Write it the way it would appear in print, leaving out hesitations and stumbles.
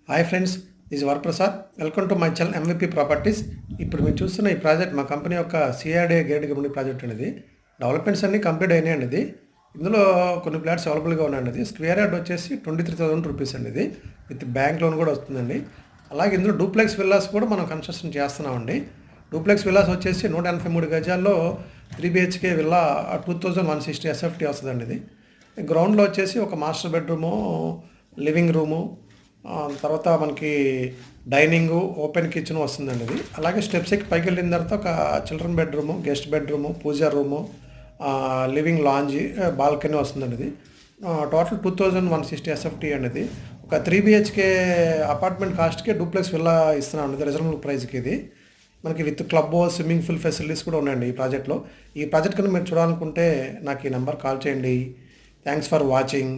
Hi friends, this Varaprasad. Welcome to my channel MVP properties. ఇప్పుడు మీరు చూస్తున్న ఈ ప్రాజెక్ట్ మా కంపెనీ యొక్క సిఆర్డే గేట్ కమ్యూనిటీ ప్రాజెక్ట్ అనేది. డెవలప్మెంట్స్ అన్నీ కంప్లీట్ అయినాయండి. ఇది ఇందులో కొన్ని ప్లాట్స్ అవైలబుల్గా ఉన్నాయండి. ఇది స్క్వేర్ యార్డ్ వచ్చేసి 23,000 రూపీస్ అండి. ఇది విత్ బ్యాంక్ లోన్ కూడా వస్తుందండి. అలాగే ఇందులో డూప్లెక్స్ విల్లాస్ కూడా మనం కన్స్ట్రక్షన్ చేస్తున్నామండి. డూప్లెక్స్ విల్లాస్ వచ్చేసి 183 గజాల్లో 3 BHK విల్లా 2160 SFT వస్తుందండి. ఇది గ్రౌండ్లో వచ్చేసి ఒక మాస్టర్ బెడ్రూము, లివింగ్ రూము, తర్వాత మనకి డైనింగు, ఓపెన్ కిచెన్ వస్తుందండి. ఇది అలాగే స్టెప్స్ ఎక్కి పైకి వెళ్ళిన తర్వాత ఒక చిల్డ్రన్ బెడ్రూము, గెస్ట్ బెడ్రూము, పూజా రూము, లివింగ్ లాంజీ, బాల్కనీ వస్తుందండి. ఇది టోటల్ 2160 SFT అండి. ఇది ఒక 3 BHK అపార్ట్మెంట్ కాస్ట్కి డూప్లెక్స్ విల్లా ఇస్తున్నాం. ఇది రీజనబుల్ ప్రైస్కి. ఇది మనకి with club, swimming pool facilities కూడా ఉన్నాయండి ఈ ప్రాజెక్ట్లో. ఈ ప్రాజెక్ట్ కన్నా మీరు చూడాలనుకుంటే నాకు ఈ నెంబర్ కాల్ చేయండి. Thanks for watching.